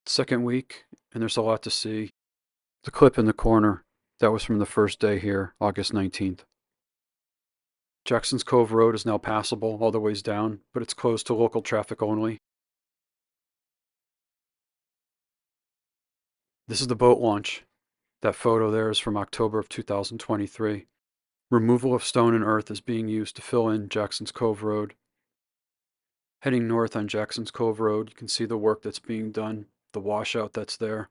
Second week, and there's a lot to see. The clip in the corner, that was from the first day here, August 19th. Jackson's Cove Road is now passable all the ways down, but it's closed to local traffic only. This is the boat launch. That photo there is from October of 2023. Removal of stone and earth is being used to fill in Jackson's Cove Road. Heading north on Jackson's Cove Road, you can see the work that's being done, the washout that's there.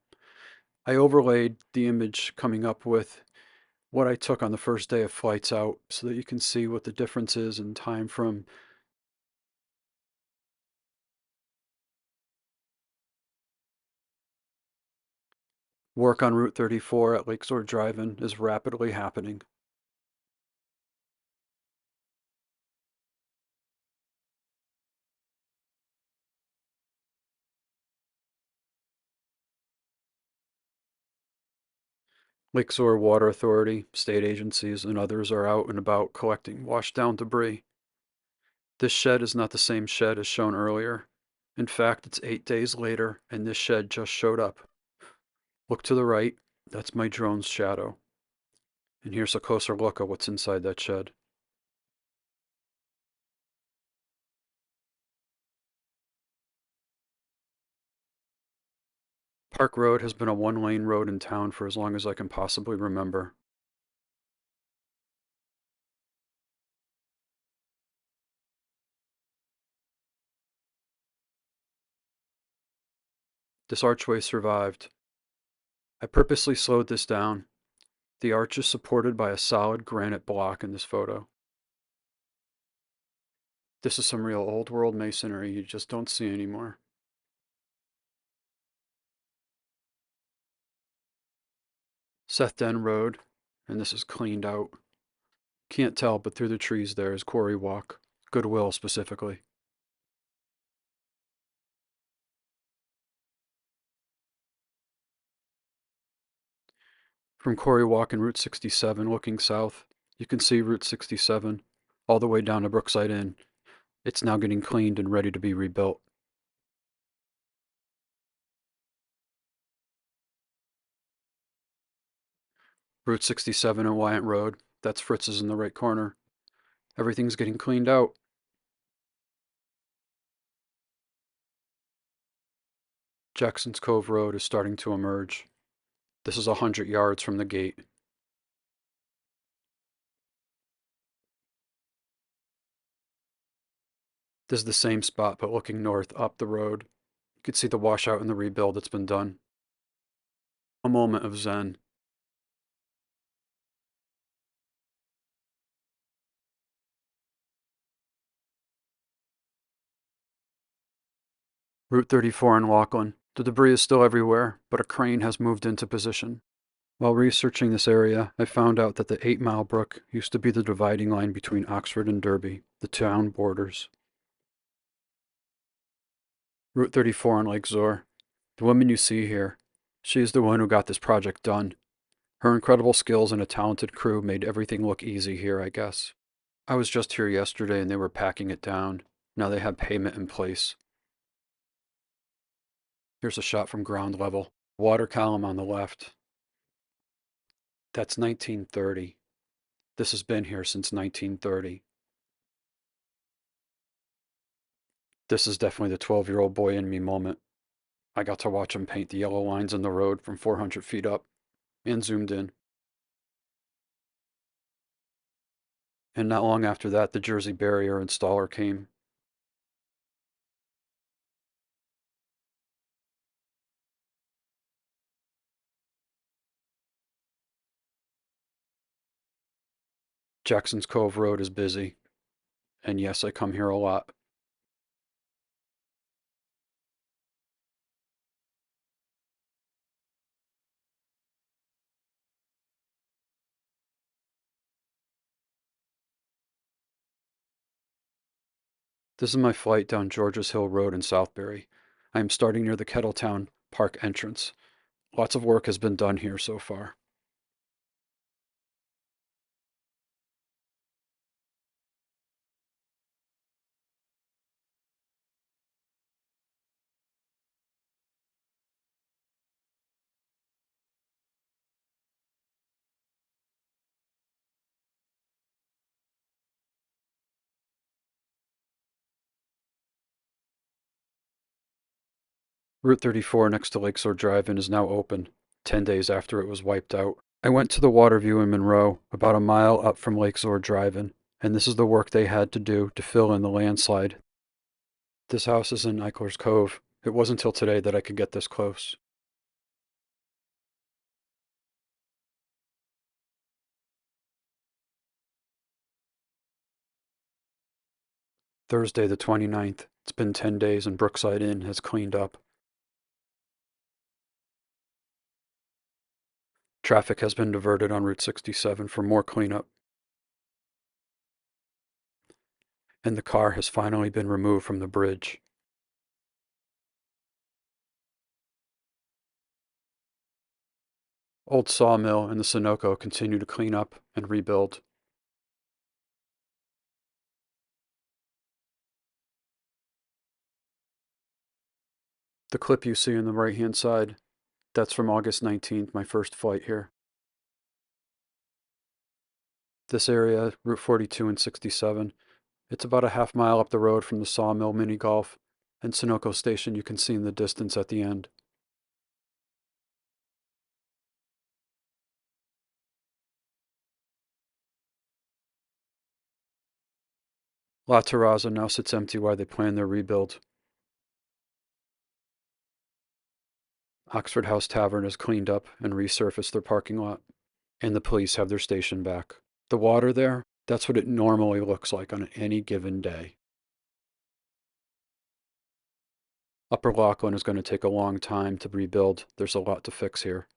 I overlaid the image coming up with what I took on the first day of flights out so that you can see what the difference is in time from work on Route 34 at Lake Zoar Drive-In is rapidly happening. Lake Zoar Water Authority, state agencies, and others are out and about collecting washed down debris. This shed is not the same shed as shown earlier. In fact, it's 8 days later, and this shed just showed up. Look to the right, that's my drone's shadow. And here's a closer look at what's inside that shed. Park Road has been a one-lane road in town for as long as I can possibly remember. This archway survived. I purposely slowed this down. The arch is supported by a solid granite block in this photo. This is some real old world masonry you just don't see anymore. Seth Den Road, and this is cleaned out. Can't tell, but through the trees there is Quarry Walk, Goodwill specifically. From Quarry Walk and Route 67 looking south, you can see Route 67 all the way down to Brookside Inn. It's now getting cleaned and ready to be rebuilt. Route 67 and Wyant Road, that's Fritz's in the right corner. Everything's getting cleaned out. Jackson's Cove Road is starting to emerge. This is 100 yards from the gate. This is the same spot, but looking north up the road. You can see the washout and the rebuild that's been done. A moment of zen. Route 34 in Laughlin. The debris is still everywhere, but a crane has moved into position. While researching this area, I found out that the 8 Mile Brook used to be the dividing line between Oxford and Derby, the town borders. Route 34 on Lake Zoar. The woman you see here, she is the one who got this project done. Her incredible skills and a talented crew made everything look easy here, I guess. I was just here yesterday and they were packing it down. Now they have pavement in place. Here's a shot from ground level. Water column on the left. That's 1930. This has been here since 1930. This is definitely the 12-year-old boy in me moment. I got to watch him paint the yellow lines on the road from 400 feet up and zoomed in. And not long after that, the Jersey barrier installer came. Jackson's Cove Road is busy. And yes, I come here a lot. This is my flight down Georges Hill Road in Southbury. I am starting near the Kettletown Park entrance. Lots of work has been done here so far. Route 34 next to Lake Zoar Drive-In is now open, 10 days after it was wiped out. I went to the Waterview in Monroe, about a mile up from Lake Zoar Drive-In, and this is the work they had to do to fill in the landslide. This house is in Eichler's Cove. It wasn't until today that I could get this close. Thursday the 29th. It's been 10 days and Brookside Inn has cleaned up. Traffic has been diverted on Route 67 for more cleanup, and the car has finally been removed from the bridge. Old Sawmill and the Sunoco continue to clean up and rebuild. The clip you see on the right-hand side, that's from August 19th, my first flight here. This area, Route 42 and 67, it's about a half mile up the road from the Sawmill mini golf and Sunoco Station you can see in the distance at the end. La Terraza now sits empty while they plan their rebuild. Oxford House Tavern has cleaned up and resurfaced their parking lot, and the police have their station back. The water there, that's what it normally looks like on any given day. Upper Lachlan is going to take a long time to rebuild. There's a lot to fix here.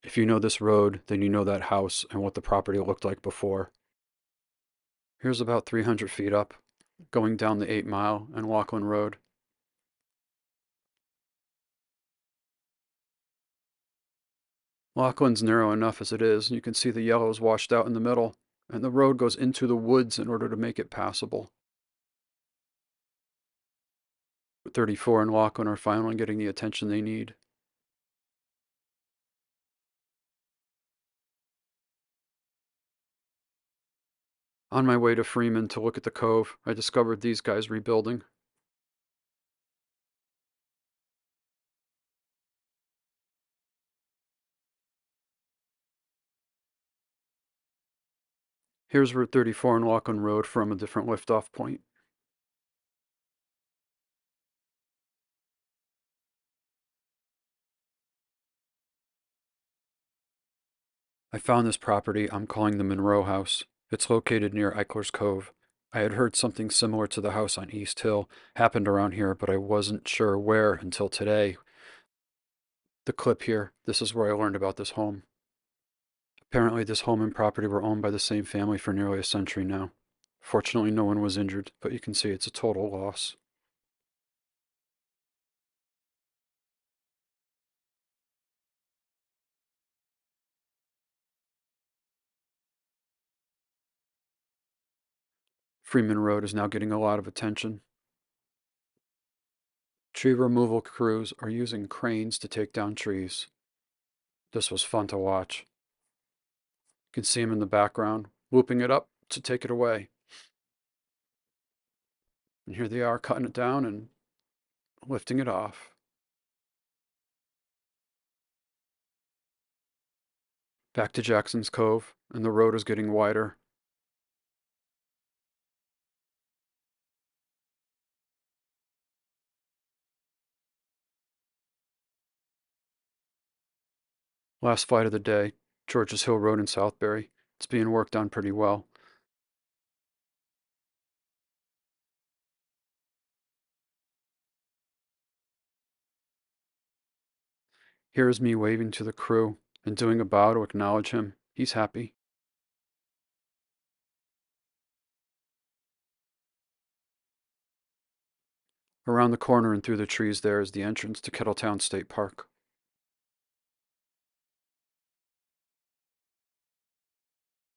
If you know this road, then you know that house and what the property looked like before. Here's about 300 feet up, going down the 8 Mile and Lachlan Road. Lachlan's narrow enough as it is. You can see the yellows washed out in the middle, and the road goes into the woods in order to make it passable. 34 and Lachlan are finally getting the attention they need. On my way to Freeman to look at the Cove, I discovered these guys rebuilding. Here's Route 34 and Lachlan Road from a different liftoff point. I found this property I'm calling the Monroe House. It's located near Eichler's Cove. I had heard something similar to the house on East Hill happened around here, but I wasn't sure where until today. The clip here, this is where I learned about this home. Apparently this home and property were owned by the same family for nearly a century now. Fortunately no one was injured, but you can see it's a total loss. Freeman Road is now getting a lot of attention. Tree removal crews are using cranes to take down trees. This was fun to watch. You can see them in the background, whooping it up to take it away. And here they are cutting it down and lifting it off. Back to Jackson's Cove, and the road is getting wider. Last flight of the day, George's Hill Road in Southbury. It's being worked on pretty well. Here is me waving to the crew and doing a bow to acknowledge him. He's happy. Around the corner and through the trees there is the entrance to Kettletown State Park.